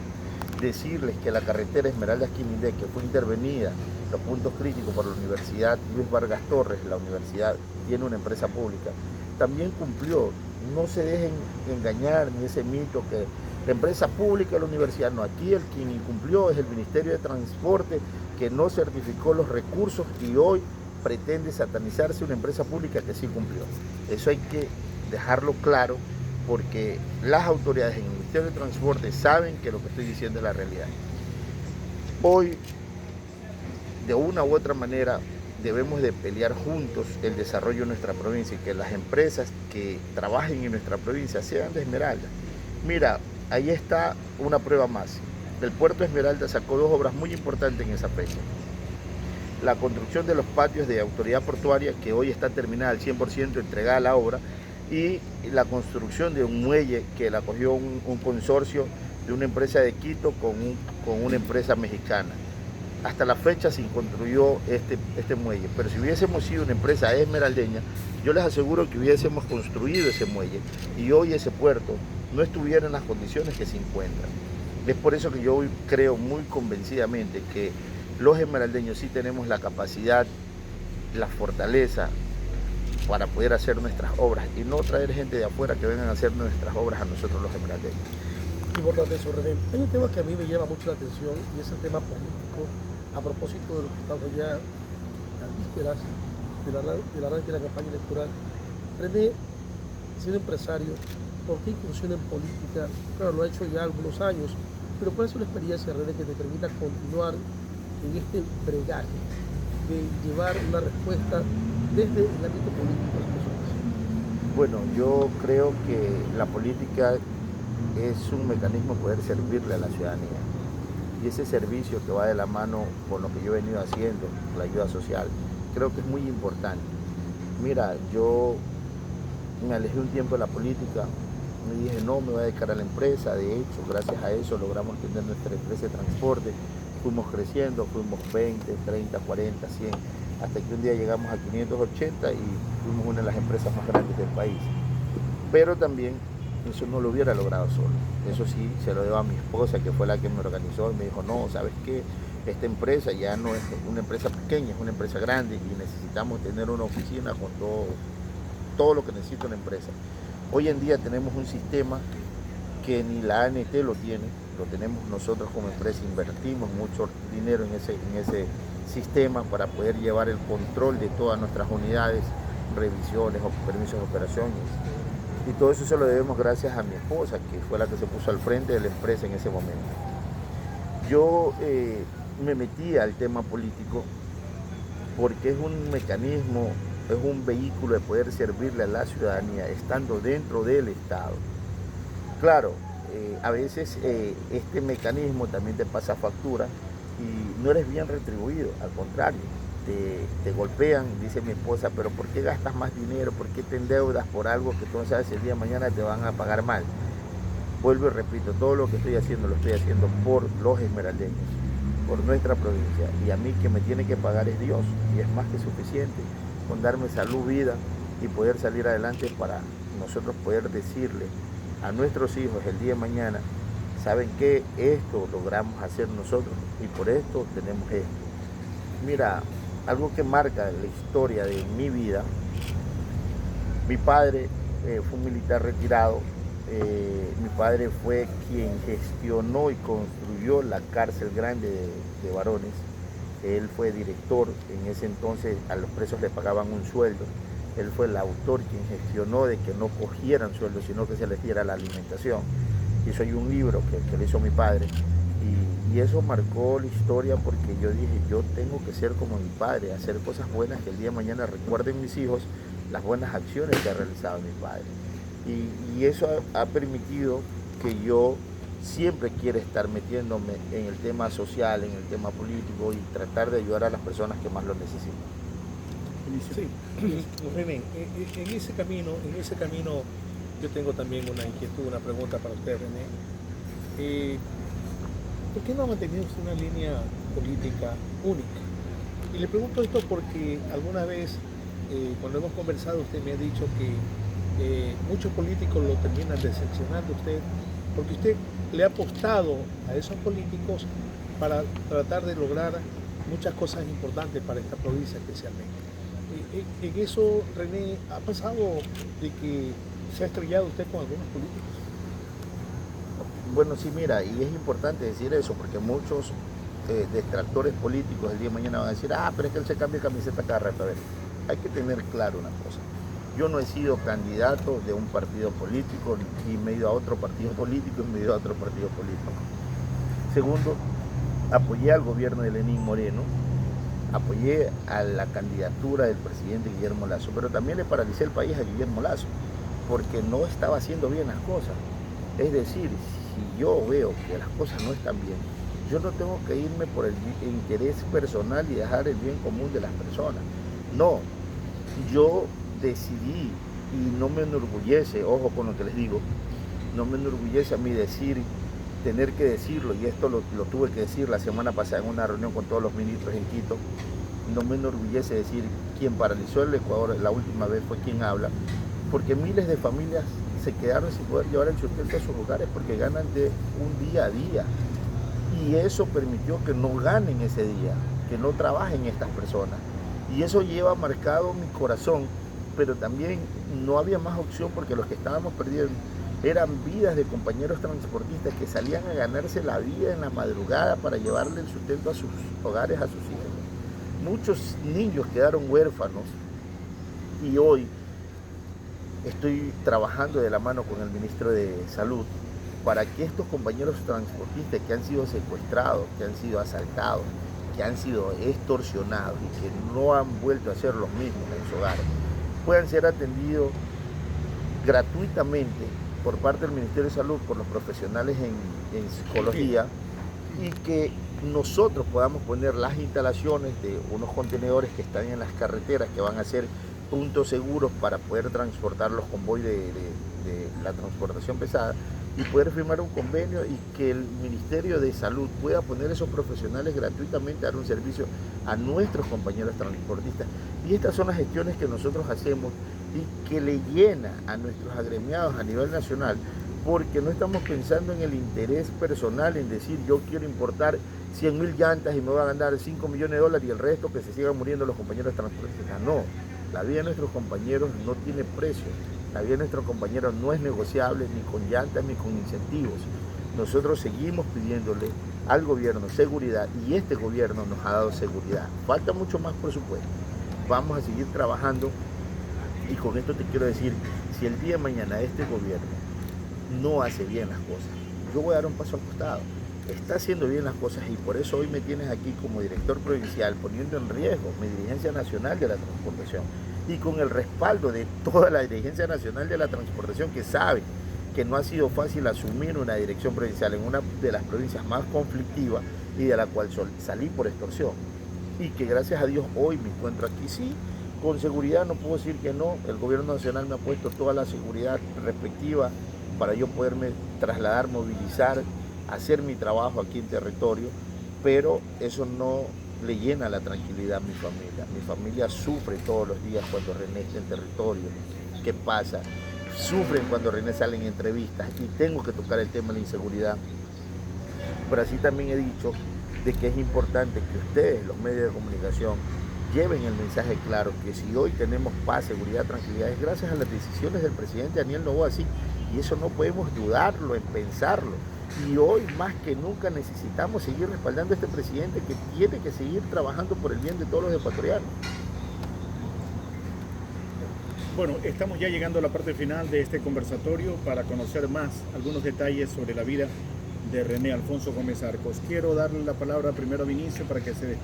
Decirles que la carretera Esmeraldas-Quimindé, que fue intervenida, los puntos críticos para la Universidad Luis Vargas Torres, la universidad tiene una empresa pública, también cumplió. No se dejen engañar ni ese mito que la empresa pública de la universidad, no, aquí el quien incumplió es el Ministerio de Transporte, que no certificó los recursos y hoy pretende satanizarse una empresa pública que sí cumplió. Eso hay que dejarlo claro, porque las autoridades en el Ministerio de Transporte saben que lo que estoy diciendo es la realidad. Hoy, de una u otra manera, debemos de pelear juntos el desarrollo de nuestra provincia y que las empresas que trabajen en nuestra provincia sean de Esmeralda. Mira, ahí está una prueba más. El puerto Esmeralda sacó dos obras muy importantes en esa fecha. La construcción de los patios de autoridad portuaria, que hoy está terminada al 100%, entregada la obra, y la construcción de un muelle que la cogió un consorcio de una empresa de Quito con una empresa mexicana. Hasta la fecha se construyó este muelle, pero si hubiésemos sido una empresa esmeraldeña, yo les aseguro que hubiésemos construido ese muelle y hoy ese puerto no estuviera en las condiciones que se encuentran. Es por eso que yo hoy creo muy convencidamente que los esmeraldeños sí tenemos la capacidad, la fortaleza para poder hacer nuestras obras y no traer gente de afuera que vengan a hacer nuestras obras a nosotros los esmeraldeños. Importante eso, René. Hay un tema que a mí me llama mucho la atención y es el tema político, a propósito de lo que estamos ya a vísperas del arranque de la campaña electoral. René, siendo empresario, ¿por qué incursión en política? Claro, lo ha hecho ya algunos años, pero ¿cuál es una experiencia, René, que te permita continuar en este bregaje de llevar una respuesta desde el ámbito político a las personas? Bueno, yo creo que la política es un mecanismo poder servirle a la ciudadanía. Y ese servicio que va de la mano con lo que yo he venido haciendo, la ayuda social, creo que es muy importante. Mira, yo me alejé un tiempo de la política, me dije no, me voy a dedicar a la empresa. De hecho, gracias a eso logramos tener nuestra empresa de transporte, fuimos creciendo, fuimos 20, 30, 40, 100, hasta que un día llegamos a 580 y fuimos una de las empresas más grandes del país. Pero también eso no lo hubiera logrado solo. Eso sí, se lo debo a mi esposa, que fue la que me organizó y me dijo, no, ¿sabes qué? Esta empresa ya no es una empresa pequeña, es una empresa grande y necesitamos tener una oficina con todo lo que necesita una empresa. Hoy en día tenemos un sistema que ni la ANT lo tiene, lo tenemos nosotros como empresa, invertimos mucho dinero en ese sistema para poder llevar el control de todas nuestras unidades, revisiones o permisos de operaciones. Y todo eso se lo debemos gracias a mi esposa, que fue la que se puso al frente de la empresa en ese momento. Yo me metí al tema político porque es un mecanismo, es un vehículo de poder servirle a la ciudadanía estando dentro del Estado. Claro, a veces este mecanismo también te pasa factura y no eres bien retribuido, al contrario. Te golpean, dice mi esposa, pero ¿por qué gastas más dinero? ¿Por qué te endeudas por algo que tú no sabes si el día de mañana te van a pagar mal? Vuelvo y repito, todo lo que estoy haciendo lo estoy haciendo por los esmeraldeños, por nuestra provincia, y a mí que me tiene que pagar es Dios, y es más que suficiente con darme salud, vida y poder salir adelante para nosotros poder decirle a nuestros hijos el día de mañana, ¿saben qué? Esto logramos hacer nosotros y por esto tenemos esto. Mira, algo que marca la historia de mi vida, mi padre fue un militar retirado. Mi padre fue quien gestionó y construyó la cárcel grande de varones. Él fue director, en ese entonces a los presos le pagaban un sueldo. Él fue el autor quien gestionó de que no cogieran sueldo, sino que se les diera la alimentación. Hizo ahí un libro que le hizo mi padre. Y eso marcó la historia porque yo dije, yo tengo que ser como mi padre, hacer cosas buenas que el día de mañana recuerden mis hijos las buenas acciones que ha realizado mi padre. Y eso ha permitido que yo siempre quiera estar metiéndome en el tema social, en el tema político y tratar de ayudar a las personas que más lo necesitan. Sí, René, en ese camino yo tengo también una inquietud, una pregunta para usted, René. ¿Por qué no ha mantenido usted una línea política única? Y le pregunto esto porque alguna vez, cuando hemos conversado, usted me ha dicho que muchos políticos lo terminan decepcionando a usted, porque usted le ha apostado a esos políticos para tratar de lograr muchas cosas importantes para esta provincia especialmente. En eso, René, ¿ha pasado de que se ha estrellado usted con algunos políticos? Bueno, sí, mira, y es importante decir eso porque muchos detractores políticos el día de mañana van a decir, pero es que él se cambia de camiseta cada rato. A ver, hay que tener claro una cosa. Yo no he sido candidato de un partido político y me he ido a otro partido político y me he ido a otro partido político. Segundo, apoyé al gobierno de Lenín Moreno, apoyé a la candidatura del presidente Guillermo Lasso, pero también le paralicé el país a Guillermo Lasso porque no estaba haciendo bien las cosas. Es decir, si yo veo que las cosas no están bien, yo no tengo que irme por el interés personal y dejar el bien común de las personas. No, yo decidí y no me enorgullece, ojo con lo que les digo, no me enorgullece a mí tener que decirlo, y esto lo tuve que decir la semana pasada en una reunión con todos los ministros en Quito, no me enorgullece decir quien paralizó el Ecuador la última vez fue quien habla, porque miles de familias se quedaron sin poder llevar el sustento a sus hogares porque ganan de un día a día, y eso permitió que no ganen ese día, que no trabajen estas personas, y eso lleva marcado mi corazón, pero también no había más opción porque los que estábamos perdiendo eran vidas de compañeros transportistas que salían a ganarse la vida en la madrugada para llevarle el sustento a sus hogares, a sus hijos. Muchos niños quedaron huérfanos y hoy estoy trabajando de la mano con el ministro de Salud para que estos compañeros transportistas que han sido secuestrados, que han sido asaltados, que han sido extorsionados y que no han vuelto a ser los mismos en sus hogares, puedan ser atendidos gratuitamente por parte del Ministerio de Salud, por los profesionales en psicología, y que nosotros podamos poner las instalaciones de unos contenedores que están en las carreteras, que van a ser puntos seguros para poder transportar los convoyes de la transportación pesada, y poder firmar un convenio y que el Ministerio de Salud pueda poner esos profesionales gratuitamente a dar un servicio a nuestros compañeros transportistas. Y estas son las gestiones que nosotros hacemos y que le llena a nuestros agremiados a nivel nacional, porque no estamos pensando en el interés personal, en decir yo quiero importar 100.000 llantas y me voy a ganar $5 millones y el resto que se sigan muriendo los compañeros transportistas. No, la vida de nuestros compañeros no tiene precio. La vida de nuestros compañeros no es negociable ni con llantas ni con incentivos. Nosotros seguimos pidiéndole al gobierno seguridad y este gobierno nos ha dado seguridad. Falta mucho más, por supuesto. Vamos a seguir trabajando y con esto te quiero decir, si el día de mañana este gobierno no hace bien las cosas, yo voy a dar un paso al costado. Está haciendo bien las cosas y por eso hoy me tienes aquí como director provincial poniendo en riesgo mi dirigencia nacional de la transportación y con el respaldo de toda la dirigencia nacional de la transportación que sabe que no ha sido fácil asumir una dirección provincial en una de las provincias más conflictivas y de la cual salí por extorsión y que gracias a Dios hoy me encuentro aquí. Sí, con seguridad no puedo decir que no, el gobierno nacional me ha puesto toda la seguridad respectiva para yo poderme trasladar, movilizar, hacer mi trabajo aquí en territorio, pero eso no le llena la tranquilidad a mi familia. Mi familia sufre todos los días cuando René está en territorio. ¿Qué pasa? sufren cuando René sale en entrevistas y tengo que tocar el tema de la inseguridad. Pero así también he dicho de que es importante que ustedes, los medios de comunicación, lleven el mensaje claro que si hoy tenemos paz, seguridad, tranquilidad, es gracias a las decisiones del presidente Daniel Noboa, sí, y eso no podemos dudarlo, en pensarlo. Y hoy más que nunca necesitamos seguir respaldando a este presidente que tiene que seguir trabajando por el bien de todos los ecuatorianos. Bueno, estamos ya llegando a la parte final de este conversatorio para conocer más algunos detalles sobre la vida de René Alfonso Gómez Arcos. Quiero darle la palabra primero a Vinicio para que se despida.